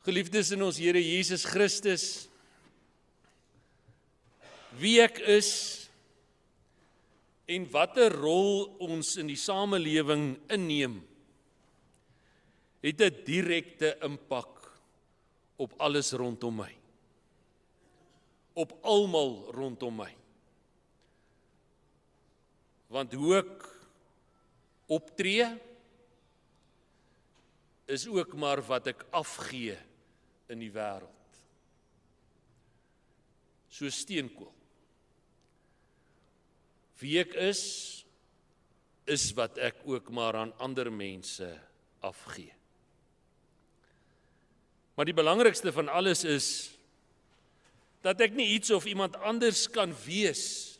Geliefdes in ons Here Jesus Christus, wie ek is en watter rol ons in die samelewing inneem, het 'n direkte impak op alles rondom my. Op almal rondom my. Want hoe ek optree, is ook maar wat ek afgee in die wêreld. So steenkool. Wie ek is wat ek ook maar aan ander mense afgee. Maar die belangrikste van alles is, dat ek nie iets of iemand anders kan wees,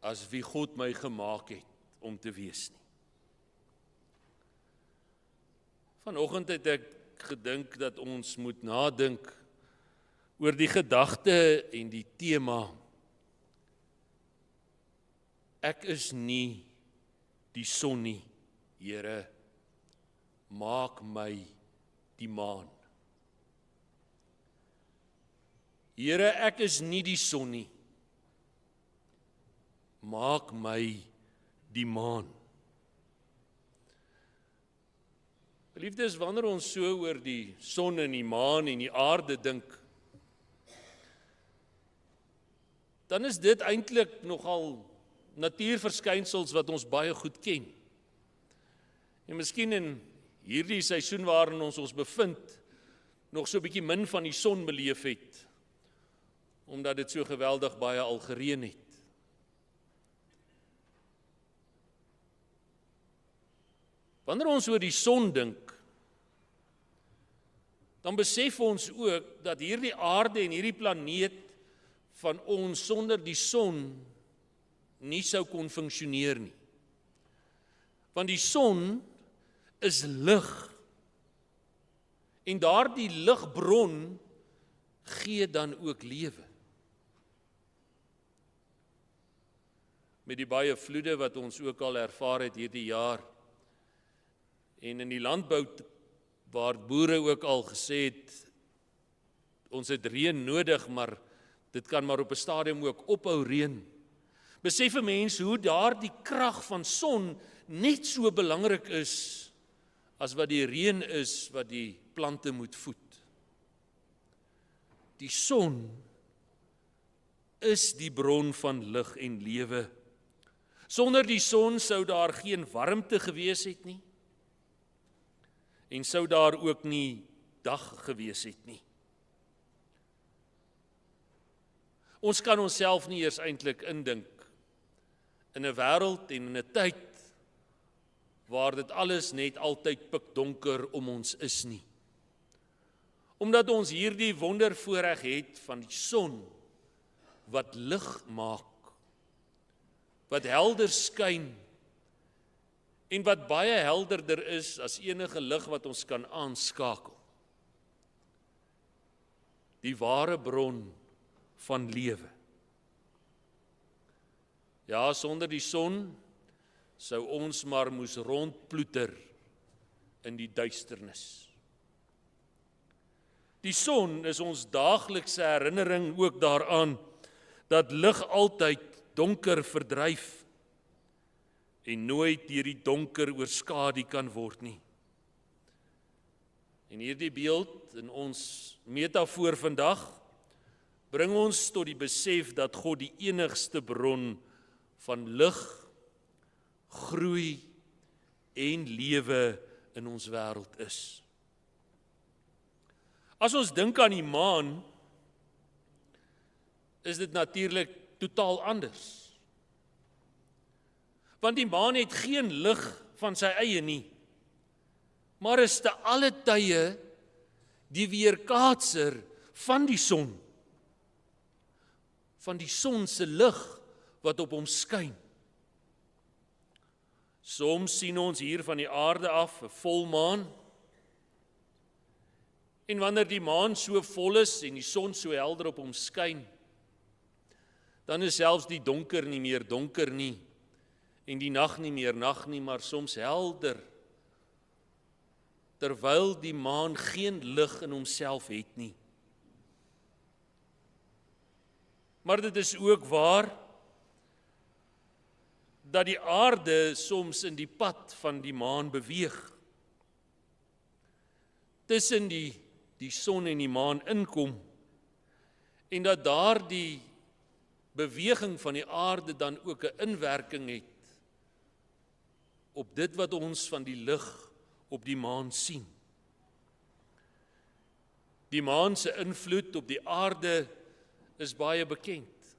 as wie God my gemaak het om te wees nie. Vanoggend het ek gedink dat ons moet nadink oor die gedagte en die tema. Ek is nie die son nie, Here, maak my die maan. Here, ek is nie die son nie, maak my die maan. Geliefdes, wanneer ons so oor die son en die maan en die aarde dink, dan is dit eintlik nogal natuurverskynsels wat ons baie goed ken. En miskien in hierdie seisoen waarin ons bevind, nog so 'n bietjie min van die son beleef het, omdat dit so geweldig baie al gereën het. Wanneer ons oor die son dink, dan besef ons ook dat hierdie aarde en hierdie planeet van ons sonder die son nie sou kon funksioneer nie. Want die son is lig. En daardie ligbron gee dan ook lewe. Met die baie vloede wat ons ook al ervaar het hierdie jaar, en in die landbou waar boere ook al gesê het, ons het reën nodig, maar dit kan maar op 'n stadium ook ophou reën. Besef 'n mens hoe daardie krag van son net so belangrik is as wat die reën is wat die plante moet voed. Die son is die bron van lig en lewe. Sonder die son sou daar geen warmte gewees het nie. En sou daar ook nie dag gewees het nie. Ons kan onsself nie eers eintlik indink in 'n wêreld en in 'n tyd waar dit alles net altyd pikdonker om ons is nie. Omdat ons hierdie wondervoorreg het van die son wat lig maak, wat helder skyn en wat baie helderder is as enige lig wat ons kan aanskakel. Die ware bron van lewe. Ja, sonder die son sou ons maar moes rondploeter in die duisternis. Die son is ons daaglikse herinnering ook daaraan dat lig altyd donker verdryf en nooit deur die donker oorskadu kan word nie. En hierdie beeld in ons metafoor vandag bring ons tot die besef dat God die enigste bron van lig, groei en lewe in ons wêreld is. As ons dink aan die maan, is dit natuurlik totaal anders. Want die maan het geen lig van sy eie nie, maar is te alle tye die weerkaatser van die son. Van die son se lig wat op hom skyn. Soms sien ons hier van die aarde af 'n volmaan. En wanneer die maan so vol is en die son so helder op hom skyn, dan is selfs die donker nie meer donker nie en die nag nie meer nag nie, maar soms helder terwyl die maan geen lig in homself het nie. Maar dit is ook waar dat die aarde soms in die pad van die maan beweeg. Tussen die son en die maan inkom, en dat daar die beweging van die aarde dan ook 'n inwerking het op dit wat ons van die lig op die maan sien. Die maan se invloed op die aarde is baie bekend.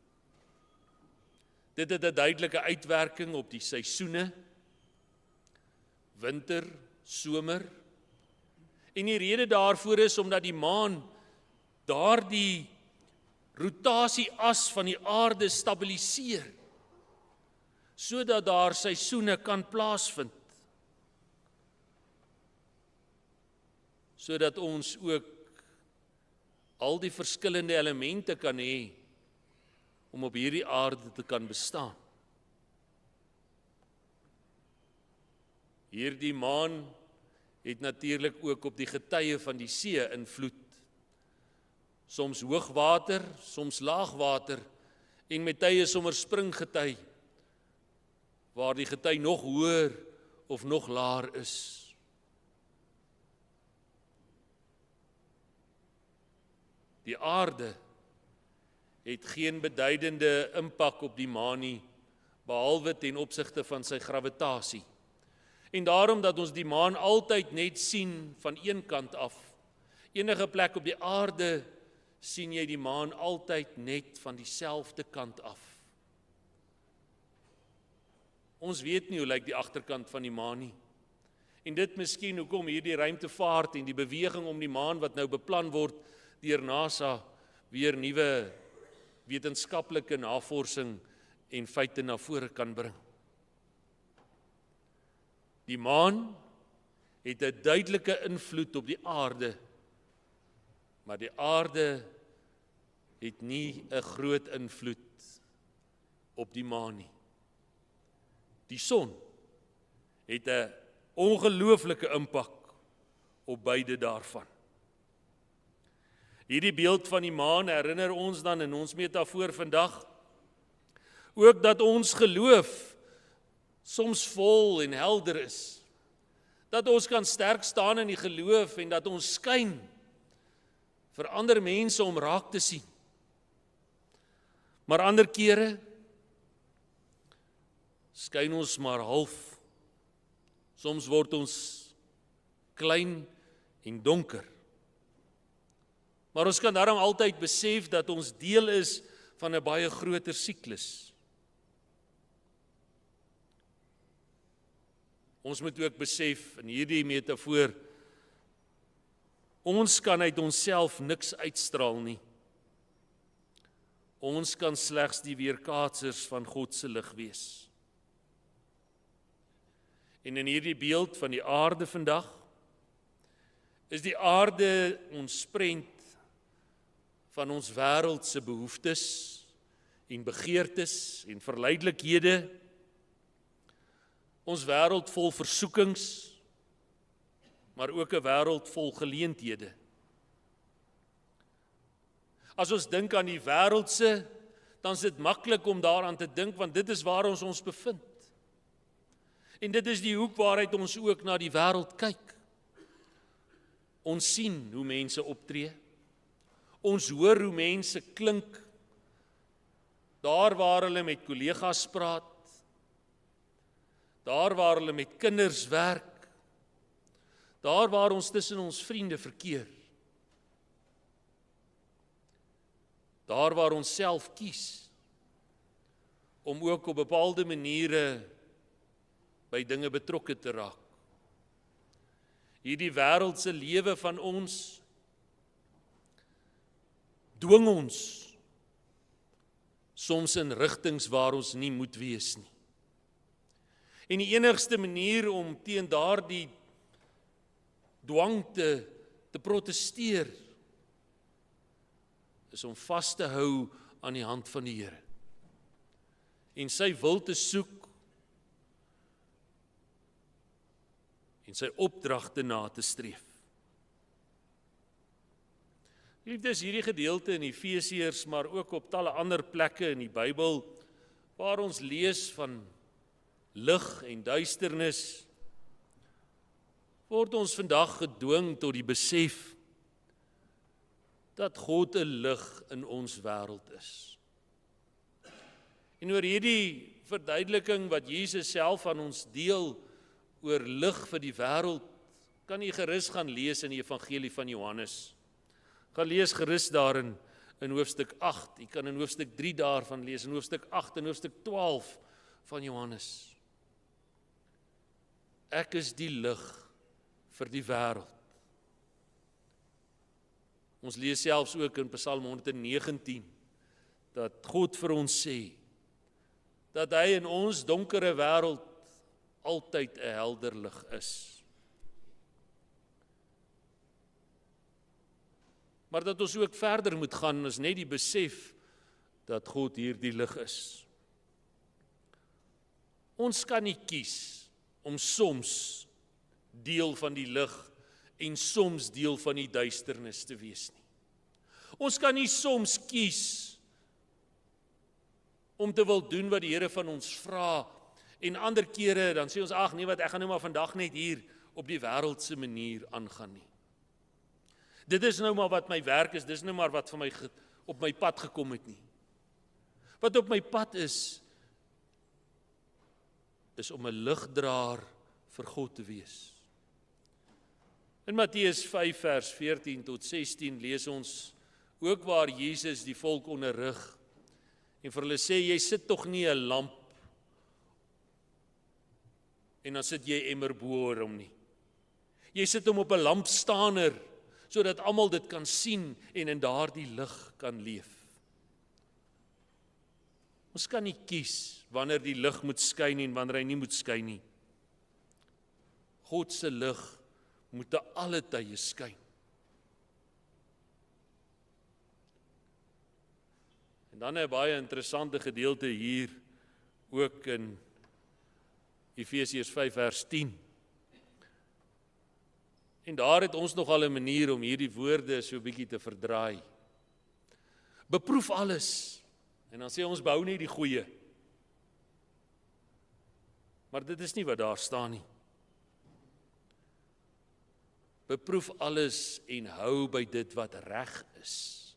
Dit het 'n duidelike uitwerking op die seisoene, winter, somer. En die rede daarvoor is omdat die maan daardie rotasieas van die aarde stabiliseer, sodat daar seisoene kan plaasvind. Sodat ons ook al die verskillende elemente kan hê om op hierdie aarde te kan bestaan. Hierdie maan het natuurlik ook op die getye van die see invloed. Soms hoogwater, soms laagwater en met tye sommer springgety, waar die gety nog hoër of nog laer is. Die aarde het geen beduidende impak op die maan nie, behalwe ten opsigte van sy gravitasie. En daarom dat ons die maan altyd net sien van een kant af. Enige plek op die aarde sien jy die maan altyd net van dieselfde kant af. Ons weet nie hoe lyk die agterkant van die maan nie. En dit miskien hoekom hierdie ruimtevaart en die beweging om die maan wat nou beplan word deur NASA weer nuwe wetenskaplike navorsing en feite na vore kan bring. Die maan het 'n duidelike invloed op die aarde, maar die aarde het nie 'n groot invloed op die maan nie. Die son het 'n ongelooflike impak op beide daarvan. Hierdie beeld van die maan herinner ons dan in ons metafoor vandag ook dat ons geloof soms vol en helder is. Dat ons kan sterk staan in die geloof en dat ons skyn vir ander mense om raak te sien. Maar ander kere skyn ons maar half. Soms word ons klein en donker. Maar ons kan daarom altyd besef dat ons deel is van 'n baie groter siklus. Ons moet ook besef in hierdie metafoor, ons kan uit onsself niks uitstraal nie. Ons kan slegs die weerkaatsers van God se lig wees. En in hierdie beeld van die aarde vandag, is die aarde ons prent van ons wêreld se behoeftes en begeertes en verleidelikhede. Ons wêreld vol versoekings, maar ook 'n wêreld vol geleenthede. As ons dink aan die wêreldse, dan is dit maklik om daaraan te dink, want dit is waar ons ons bevind. En dit is die hoek waaruit ons ook na die wêreld kyk. Ons sien hoe mense optree. Ons hoor hoe mense klink. Daar waar hulle met kollegas praat. Daar waar hulle met kinders werk. Daar waar ons tussen ons vriende verkeer. Daar waar ons self kies om ook op bepaalde maniere by dinge betrokke te raak. Hierdie wêreldse lewe van ons dwing ons soms in rigtings waar ons nie moet wees nie. En die enigste manier om teen daardie dwang te protesteer is om vas te hou aan die hand van die Here en sy wil te soek en sy opdragte na te streef. Liefdes, hierdie gedeelte in Efesiërs, maar ook op talle ander plekke in die Bybel, waar ons lees van lig en duisternis, word ons vandag gedwing tot die besef dat God 'n lig in ons wêreld is. En oor hierdie verduideliking wat Jesus self aan ons deel oor lig vir die wêreld, kan jy gerus gaan lees in die Evangelie van Johannes. Gaan lees gerus daarin in hoofstuk 8, jy kan in hoofstuk 3 daarvan lees, in hoofstuk 8 en hoofstuk 12 van Johannes. Ek is die lig vir die wêreld. Ons lees selfs ook in Psalm 119, dat God vir ons sê, dat hy in ons donkere wêreld altyd 'n helder lig is. Maar dat ons ook verder moet gaan, is net die besef dat God hierdie lig is. Ons kan nie kies om soms deel van die lig en soms deel van die duisternis te wees nie. Ons kan nie soms kies om te wil doen wat die Here van ons vra, en ander kere dan sê ons, ag nee wat, ek gaan nou maar vandag net hier op die wêreldse manier aangaan nie. Dit is nou maar wat my werk is, dis nou maar wat vir my op my pad gekom het nie. Wat op my pad is om 'n ligdraer vir God te wees. In Matteus 5 vers 14 tot 16 lees ons ook waar Jesus die volk onderrig en vir hulle sê, jy sit tog nie 'n lamp en dan sit jy emmer bo oor hom nie. Jy sit hom op 'n lampstander sodat almal dit kan sien en in daardie lig kan leef. Ons kan nie kies wanneer die lig moet skyn en wanneer hy nie moet skyn nie. God se lig moet te alle tye skyn. En dan 'n baie interessante gedeelte hier ook in Efesiërs 5 vers 10. En daar het ons nogal 'n manier om hierdie woorde so 'n bietjie te verdraai. Beproef alles. En dan sê ons behou net die goeie. Maar dit is nie wat daar staan nie. Beproef alles en hou by dit wat reg is.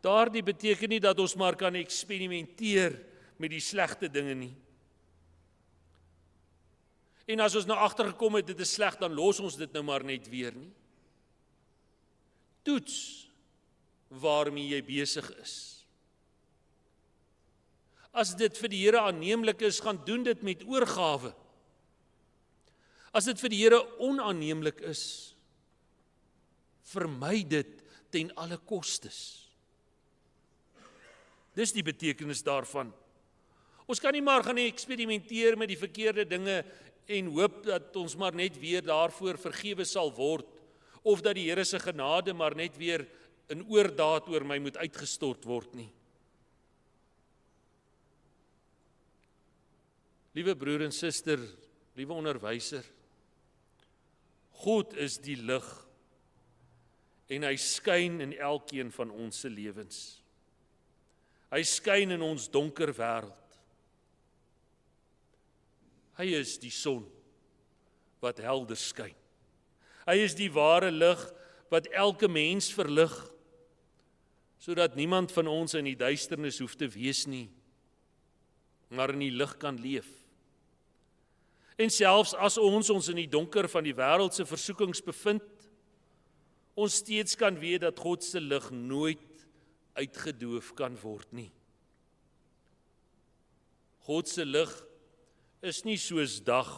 Daardie beteken nie dat ons maar kan eksperimenteer met die slegte dinge nie. En as ons nou agtergekom het dit is sleg, dan los ons dit nou maar net weer nie. Toets waarmee jy besig is. As dit vir die Here aanneemlik is, gaan doen dit met oorgawe. As dit vir die Here onaanneemlik is, vermy dit ten alle kostes. Dis die betekenis daarvan. Ons kan nie maar gaan eksperimenteer met die verkeerde dinge en hoop dat ons maar net weer daarvoor vergewe sal word, of dat die Here se genade maar net weer in oordaad oor my moet uitgestort word nie. Liewe broer en suster, liewe onderwyser, God is die lig en hy skyn in elkeen van ons se lewens. Hy skyn in ons donker wêreld. Hy is die son wat helder skyn. Hy is die ware lig wat elke mens verlig, sodat niemand van ons in die duisternis hoef te wees nie, maar in die lig kan leef. En selfs as ons in die donker van die wêreldse versoekings bevind, ons steeds kan weet dat God se lig nooit uitgedoof kan word nie. God se lig is nie soos dag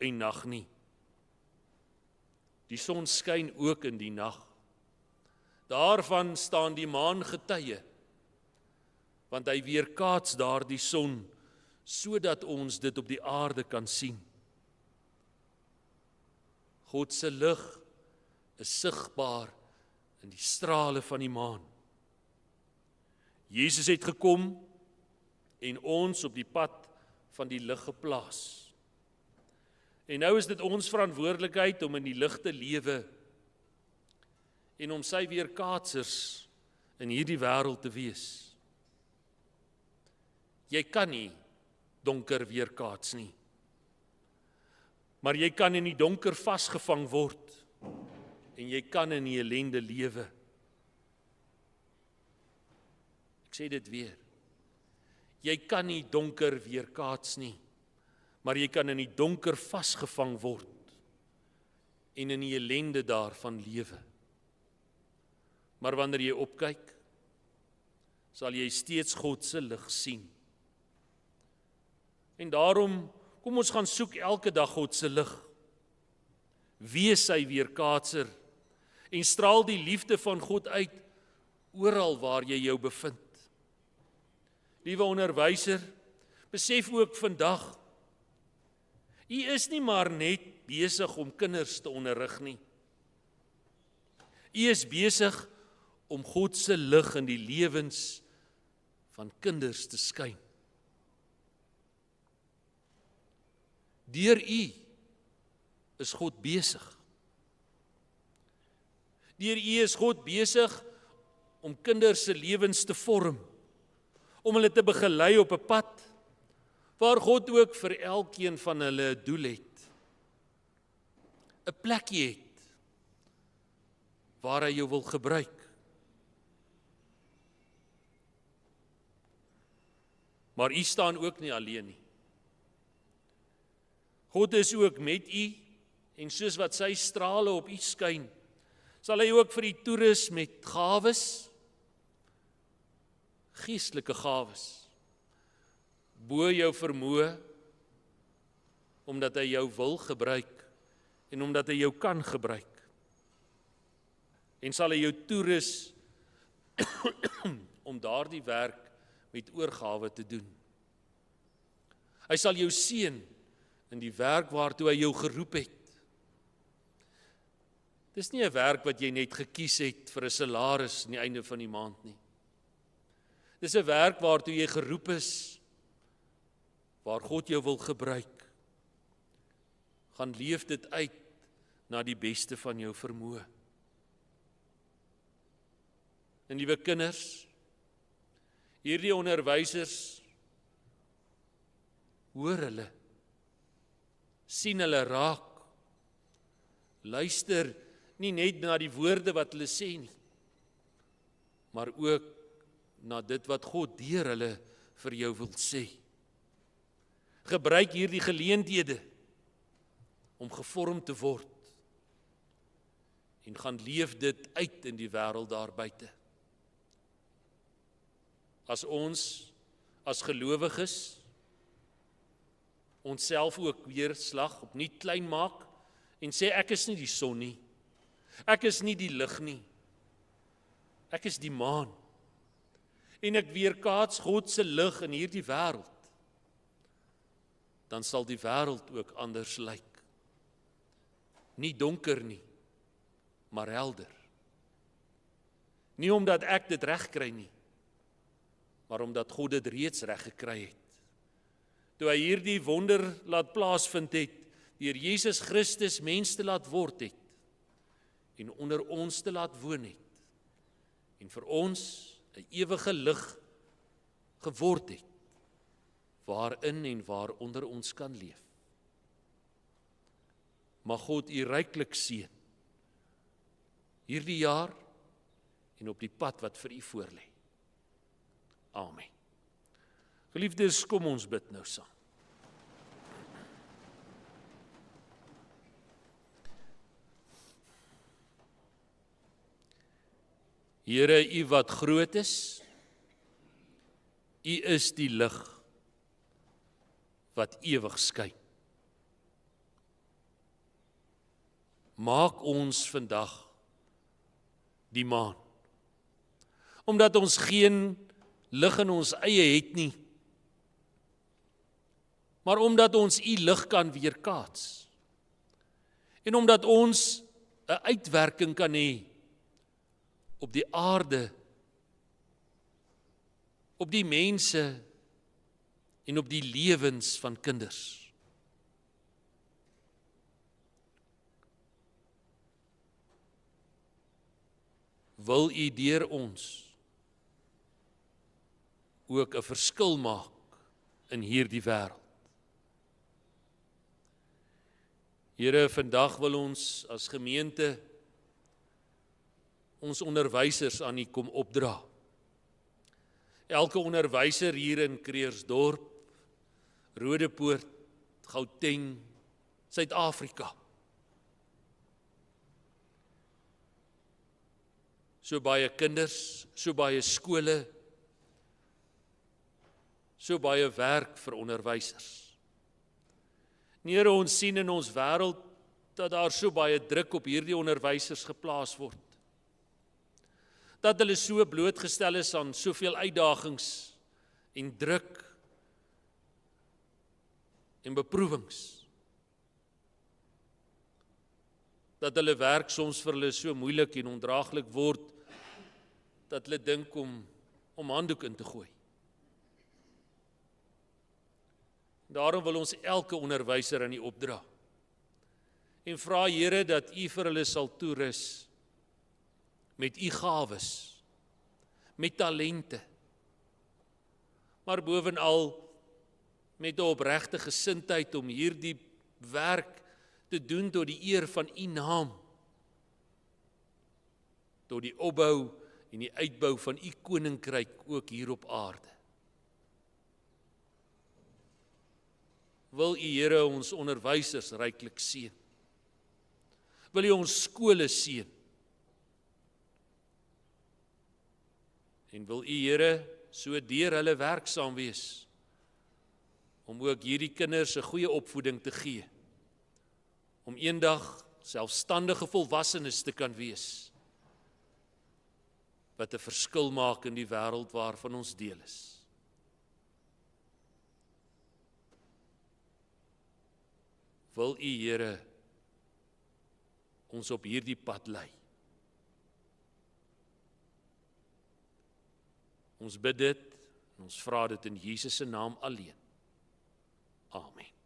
en nag nie. Die son skyn ook in die nag. Daarvan staan die maan getuie, want hy weerkaats daardie son, sodat ons dit op die aarde kan sien. God se lig is sigbaar in die strale van die maan. Jesus het gekom en ons op die pad van die lig geplaas. En nou is dit ons verantwoordelikheid om in die lig te lewe en om sy weerkaatsers in hierdie wêreld te wees. Jy kan nie donker weerkaats nie. Maar jy kan in die donker vasgevang word en jy kan in die ellende lewe. Ek sê dit weer. Jy kan nie donker weerkaats nie, maar jy kan in die donker vasgevang word en in die ellende daarvan lewe. Maar wanneer jy opkyk, sal jy steeds God se lig sien. En daarom, kom ons gaan soek elke dag God se lig. Wees sy weerkaatser en straal die liefde van God uit oral waar jy jou bevind. Liewe onderwyser, besef ook vandag, u is nie maar net besig om kinders te onderrig nie. U is besig om God se lig in die lewens van kinders te skyn. Deur u is God besig. Deur u is God besig om kinders se lewens te vorm, om hulle te begelei op 'n pad waar God ook vir elkeen van hulle 'n doel het. 'n Plekkie het waar hy jou wil gebruik. Maar u staan ook nie alleen nie. God is ook met u en soos wat sy strale op u skyn, sal hy ook vir u toerus met gawes, geestelike gawes, bo jou vermoë, omdat hy jou wil gebruik en omdat hy jou kan gebruik. En sal hy jou toerus om daardie werk met oorgawe te doen. Hy sal jou seën in die werk waartoe hy jou geroep het. Dis nie 'n werk wat jy net gekies het vir 'n salaris aan die einde van die maand nie. Dis 'n werk waartoe jy geroep is, waar God jou wil gebruik. Gaan leef dit uit na die beste van jou vermoë. En liewe kinders, hierdie onderwysers, hoor hulle, sien hulle raak, luister nie net na die woorde wat hulle sê nie, maar ook na dit wat God deur hulle vir jou wil sê. Gebruik hierdie geleenthede om gevorm te word en gaan leef dit uit in die wêreld daar buite. As ons, as gelowiges, onsself ook weer slag opnuut klein maak en sê ek is nie die son nie, ek is nie die lig nie, ek is die maan, en ek weerkaats God se lig in hierdie wêreld, dan sal die wêreld ook anders lyk. Nie donker nie, maar helder. Nie omdat ek dit reg kry nie, maar omdat God dit reeds reg gekry het. Toe hy hierdie wonder laat plaasvind het, deur Jesus Christus mens te laat word het, en onder ons te laat woon het, en vir ons 'n ewige lig geword het, waarin en waaronder ons kan leef. Mag God u ryklik seën, hierdie jaar en op die pad wat vir u voorlê. Amen. Geliefdes, kom ons bid nou saam. Here, u wat groot is, u is die lig wat ewig skyn. Maak ons vandag die maan, omdat ons geen lig in ons eie het nie, maar omdat ons u lig kan weerkaats, en omdat ons 'n uitwerking kan hê op die aarde, op die mense en op die lewens van kinders. wil U deur ons ook 'n verskil maak in hierdie wêreld. Here, vandag wil ons as gemeente ons onderwysers aan U kom opdra. Elke onderwyser hier in Kreersdorp, Rodepoort, Gauteng, Suid-Afrika. So baie kinders, so baie skole, so baie werk vir onderwysers. Here, ons sien in ons wêreld dat daar so baie druk op hierdie onderwysers geplaas word. Dat hulle so blootgestel is aan soveel uitdagings en druk en beproewings. Dat hulle werk soms vir hulle so moeilik en ondraaglik word, dat hulle dink om handdoek in te gooi. Daarom wil ons elke onderwyser aan U opdra. En vra Here dat U vir hulle sal toerus met U gawes, met talente, maar bovenal met 'n opregte gesindheid om hierdie werk te doen tot die eer van U naam, tot die opbou en die uitbou van U koninkryk ook hier op aarde. Wil U, Here, ons onderwysers ryklik seën. Wil U ons skole seën. En wil U, Here, so deur hulle werksaam wees, om ook hierdie kinders 'n goeie opvoeding te gee, om eendag selfstandige volwassenes te kan wees, wat 'n verskil maak in die wêreld waarvan ons deel is. Wil U, Here, ons op hierdie pad lei. Ons bid dit en ons vra dit in Jesus se naam alleen. Amen.